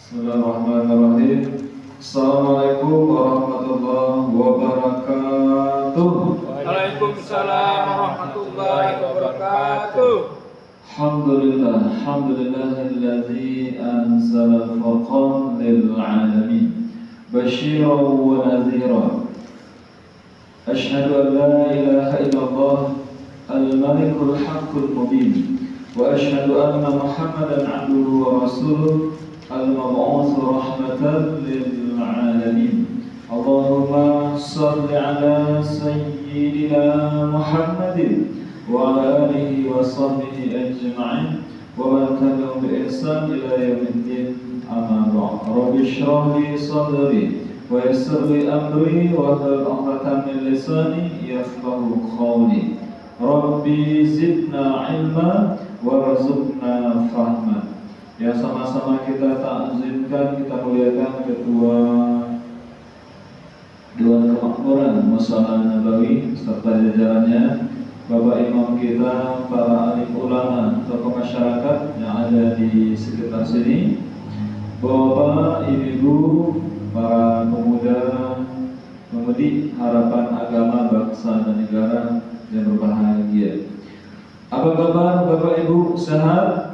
Bismillahirrahmanirrahim. Assalamualaikum warahmatullahi wabarakatuh. Waalaikumsalam warahmatullahi wabarakatuh. Alhamdulillahilladzi anzala al-furqan lil 'alamin basyiran wa nadhiran. Asyhadu an la ilaha illallah al-malikul haqqul mubin wa asyhadu anna Muhammadan 'abduhu wa rasuluh al-mab'uts rahmatan lil 'alamin. Allahumma shalli ala sayyidina Muhammadin wa ala alihi wa sahbihi ajma'in wa man tabi'ahum bi ihsan ila yaumiddin. Amma ba'd. Rabbi shrah li sadri wa yassir li amri wa hlul 'uqdatam min lisani yafqahu qawli. Rabbi zidna 'ilma warzuqna fahma. Ya, sama-sama kita takzimkan, kita muliakan Ketua Dewan Kemakmuran Mushola Nabawi serta jajarannya, Bapak Imam kita, para alim ulama, tokoh masyarakat yang ada di sekitar sini, Bapak, Ibu, para pemuda, pemudi harapan agama, bangsa dan negara yang berbahagia. Apa kabar Bapak Ibu, sehat?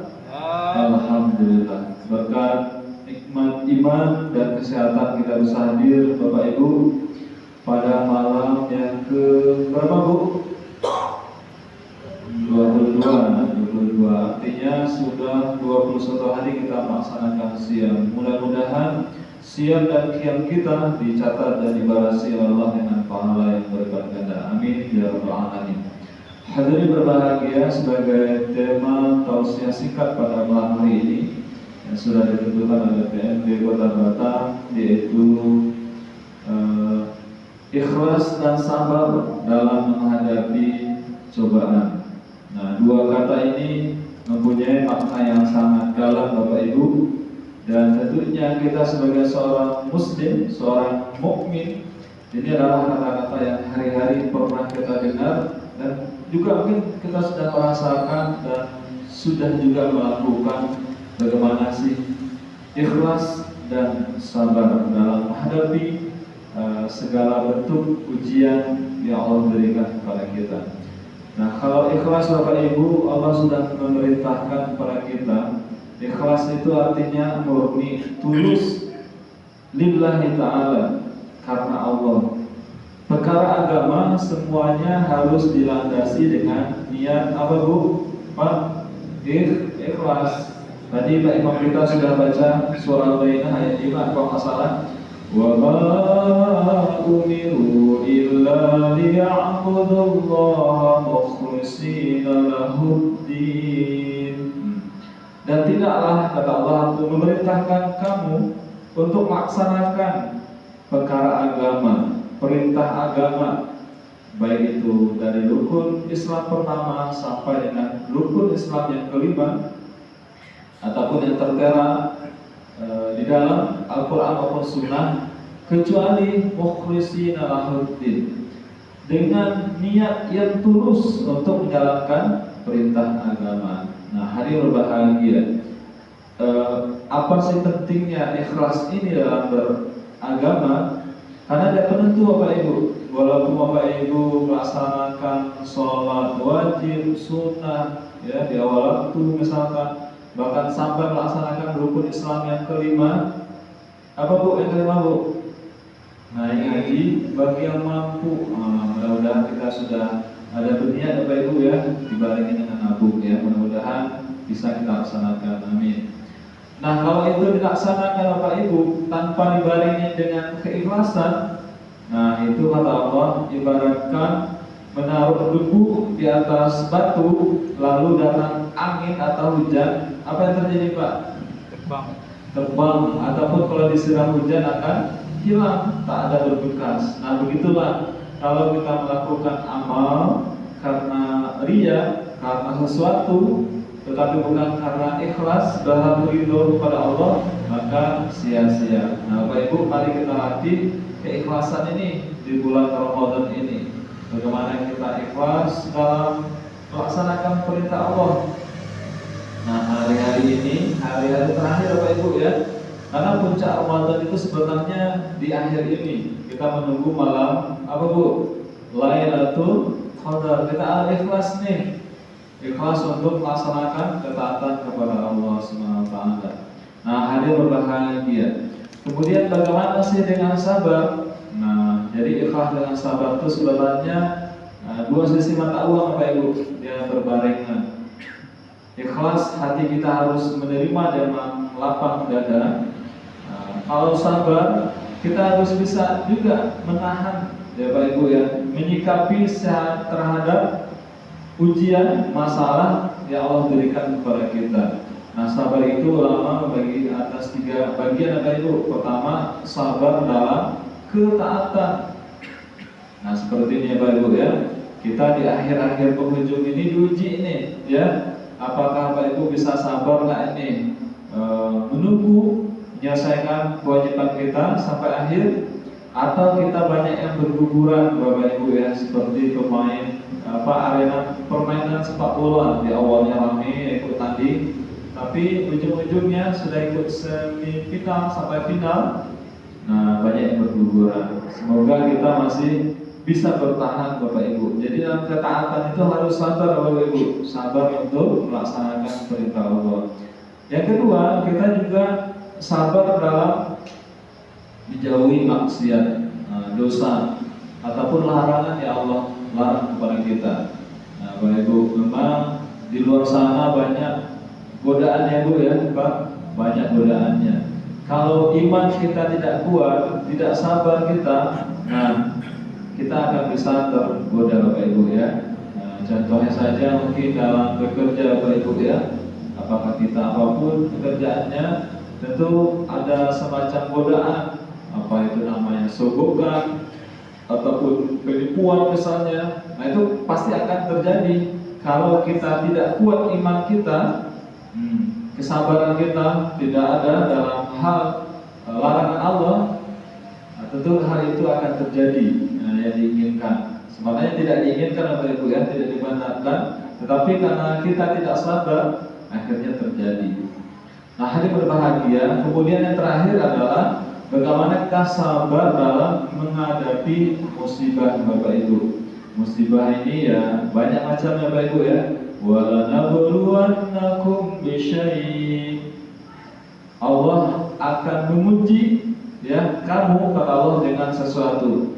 Alhamdulillah. Berkat nikmat iman dan kesehatan kita bisa hadir Bapak Ibu pada malam yang ke berapa Bu? 22. Artinya sudah 21 hari kita melaksanakan siam. Mudah-mudahan siam dan qiyam kita dicatat dan dibarasi oleh Allah dengan pahala yang berlipat ganda. Amin ya rabbal alamin. Hadirin berbahagia, sebagai tema tausiah singkat pada malam hari ini yang sudah ditentukan oleh PMD Kota Batam, yaitu ikhlas dan sabar dalam menghadapi cobaan. Nah, dua kata ini mempunyai makna yang sangat dalam Bapak Ibu, dan tentunya kita sebagai seorang muslim, seorang mukmin, ini adalah kata-kata yang hari-hari pernah kita dengar dan juga mungkin kita sudah merasakan dan sudah juga melakukan bagaimana sih ikhlas dan sabar dalam menghadapi segala bentuk ujian yang Allah berikan kepada kita. Nah, kalau ikhlas Bapak Ibu, Allah sudah memerintahkan kepada kita. Ikhlas itu artinya murni, tulus, lillahi ta'ala, karena Allah. Perkara agama semuanya harus dilandasi dengan niat apa Bu? Pak? Ikhlas. Tadi Pak Imam kita sudah baca surah Al-Baqarah ayat 5 kalau nggak salah. Wa ma umiru illa liya'budullaha mukhlishina lahuddin. Dan tidaklah, kata Allah, memerintahkan kamu untuk melaksanakan perkara agama, perintah agama, baik itu dari rukun Islam pertama sampai dengan rukun Islam yang kelima, ataupun yang tertera di dalam Al-Quran maupun Sunnah, kecuali mukhlishina lahuddin, dengan niat yang tulus untuk menjalankan perintah agama. Nah, hari berbahagia, apa sih pentingnya ikhlas ini dalam beragama? Karena ada penentu Bapak Ibu. Walaupun Bapak Ibu melaksanakan sholat wajib, sunnah, ya di awal waktu misalkan, bahkan sampai melaksanakan rukun Islam yang kelima. Apa Bu yang kelima Bu? Naik haji bagi yang mampu. Mudah-mudahan kita sudah ada berniat Bapak Ibu ya, dibarengi dengan nabung ya. Mudah-mudahan bisa kita laksanakan. Amin. Nah, kalau itu dilaksanakan Bapak Ibu tanpa dibarengi dengan keikhlasan, nah itu kata Allah ibaratkan menaruh debu di atas batu lalu datang angin atau hujan, apa yang terjadi Pak? Terbang, ataupun kalau disiram hujan akan hilang, tak ada berbekas. Nah, begitulah kalau kita melakukan amal karena riya, karena sesuatu, tetapi bukan karena ikhlas dalam ridho kepada Allah, maka sia-sia. Nah, Bapak Ibu, mari kita latih keikhlasan ini di bulan Ramadan ini. Bagaimana kita ikhlas dalam melaksanakan perintah Allah. Nah, hari-hari ini, hari-hari terakhir Bapak Ibu ya, Karena puncak Ramadan itu sebenarnya di akhir ini. Kita menunggu malam apa Bu? Lailatul Qadar. Kita al-ikhlas nih. Ikhlas untuk melaksanakan ketaatan kepada Allah Subhanahu wa taala. Nah, hadir berbahagia. Kemudian bagaimana sih dengan sabar? Nah, jadi ikhlas dengan sabar itu sebenarnya dua sisi mata uang Bapak Ibu, dia berbarengan. Ikhlas, hati kita harus menerima dengan lapang dada. Kalau sabar, kita harus bisa juga menahan, ya Bapak Ibu ya, menyikapi terhadap ujian, masalah yang Allah berikan kepada kita. Nah, sabar itu ulama membagi atas 3 bagian Bapak Ibu. Pertama, sabar dalam ketaatan. Nah, seperti ini Bapak Ibu ya. Kita di akhir-akhir penghujung ini diuji nih, ya. Apakah Bapak Ibu bisa sabar nggak ini menunggu menyelesaikan kewajiban kita sampai akhir, atau kita banyak yang berguguran Bapak Ibu ya, seperti pemain arena permainan sepak bola, di awalnya ramai ikut tanding, tapi ujung-ujungnya sudah ikut semifinal sampai final. Nah, banyak yang berguguran. Semoga kita masih bisa bertahan Bapak Ibu. Jadi dalam ketaatan itu harus sabar Bapak Ibu, sabar untuk melaksanakan perintah Allah. Yang kedua, kita juga sabar dalam dijauhi maksiat, dosa ataupun larangan yang Allah larang kepada kita. Nah, Bapak Ibu, memang di luar sana banyak godaannya Bu ya, Pak, banyak godaannya. Kalau iman kita tidak kuat, tidak sabar kita, nah kita akan bisa tergoda Bapak Ibu ya. Nah, contohnya saja mungkin dalam bekerja Bapak Ibu ya. Apakah kita apapun pekerjaannya, tentu ada semacam godaan, apa itu namanya, sogokan ataupun penipuan misalnya. Nah, itu pasti akan terjadi kalau kita tidak kuat iman kita, kesabaran kita tidak ada dalam hal larangan Allah. Nah, tentu hal itu akan terjadi yang diinginkan. Sebenarnya tidak diinginkan Bapak Ibu ya, tidak dibenarkan, tetapi karena kita tidak sabar, akhirnya terjadi. Nah, hari berbahagia. Kemudian yang terakhir adalah bagaimana kita sabar dalam menghadapi musibah Bapak Ibu. Musibah ini ya banyak macamnya Bapak Ibu ya. Wala nabluwannakum bisyai'. Allah akan menguji ya kamu kata Allah dengan sesuatu.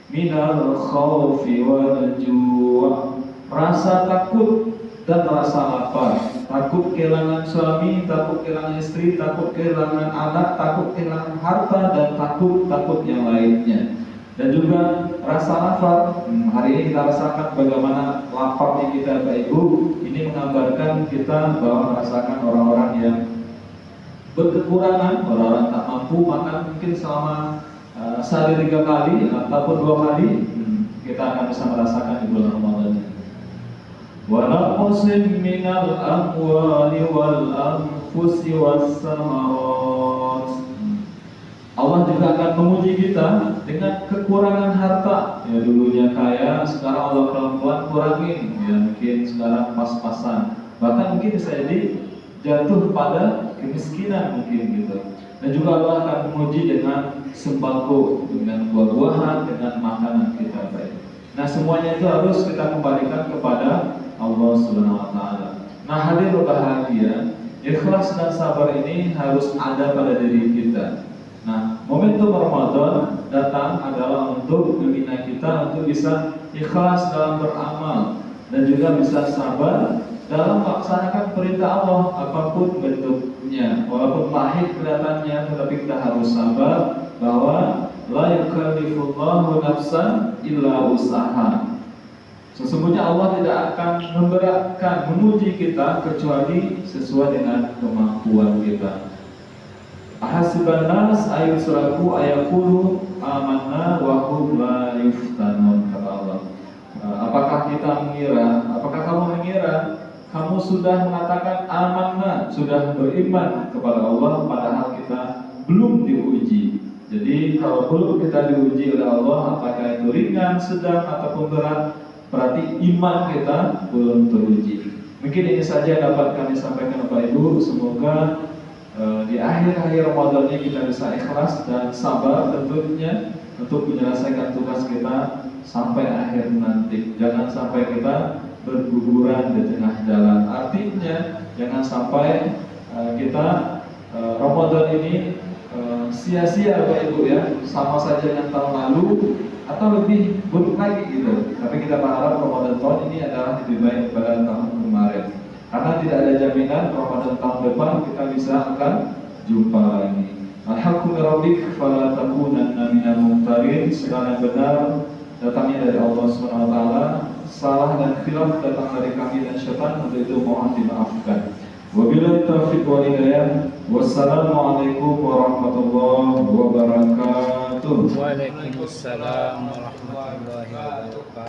Minal khawfi wal ju', rasa takut dan rasa lapar. Takut kehilangan suami, takut kehilangan istri, takut kehilangan anak, takut kehilangan harta, dan takut yang lainnya. Dan juga rasa lapar. Hari ini kita rasakan bagaimana laparnya kita Bapak Ibu. Ini menggambarkan kita bahwa merasakan orang-orang yang berkekurangan, orang-orang tak mampu makan mungkin selama sehari 3 kali ataupun 2 kali. Kita akan bisa merasakan di bulan Ramadan. Wa naqsim minal amwali wal anfusi was samarat. Allah juga akan menguji kita dengan kekurangan harta. Ya, dulunya kaya, sekarang Allah pelan-pelan kurangin. Ya, mungkin sekarang pas-pasan. Bahkan mungkin bisa jadi jatuh pada kemiskinan mungkin gitu. Dan juga Allah akan menguji dengan sembako, dengan buah-buahan, dengan makanan kita baik. Nah, semuanya itu harus kita kembalikan kepada Allah Subhanahu wa taala. Nah, hadir berbahagia, ikhlas dan sabar ini harus ada pada diri kita. Nah, momentum Ramadan datang adalah untuk membina kita untuk bisa ikhlas dalam beramal dan juga bisa sabar dalam melaksanakan perintah Allah apapun bentuknya. Walaupun pahit kelihatannya, tetapi kita harus sabar bahwa la yukallifullahu nafsan illa wus'aha. Sesungguhnya Allah tidak akan memberatkan, menguji kita kecuali sesuai dengan kemampuan kita. Ahasiban nas ayusraku ayaqulu amanna wa hum la yuftanun, kata Allah. Apakah kamu mengira kamu sudah mengatakan amanna, sudah beriman kepada Allah padahal kita belum diuji. Jadi kalau belum kita diuji oleh Allah, apakah itu ringan, sedang ataupun berat, berarti iman kita belum teruji. Mungkin ini saja dapat kami sampaikan Bapak Ibu. Semoga di akhir-akhir Ramadan ini kita bisa ikhlas dan sabar tentunya untuk menyelesaikan tugas kita sampai akhir nanti. Jangan sampai kita berguguran di tengah jalan. Artinya jangan sampai kita Ramadan ini sia-sia Bapak Ibu ya, sama saja dengan tahun lalu atau lebih buruk lagi gitu. Tapi kita berharap Ramadan tahun ini adalah lebih baik daripada tahun kemarin. Karena tidak ada jaminan Ramadan tahun depan kita bisa akan jumpa lagi. Alhamdulillah fala takunanna minal mumtarin. Segala yang benar datangnya dari Allah Subhanahu wa taala, salah dan khilaf datang dari kami dan syaitan, untuk itu mohon dimaafkan. Wabillahi taufiq wal hidayah. Wassalamualaikum warahmatullahi wabarakatuh. Waalaikumsalam warahmatullahi wabarakatuh.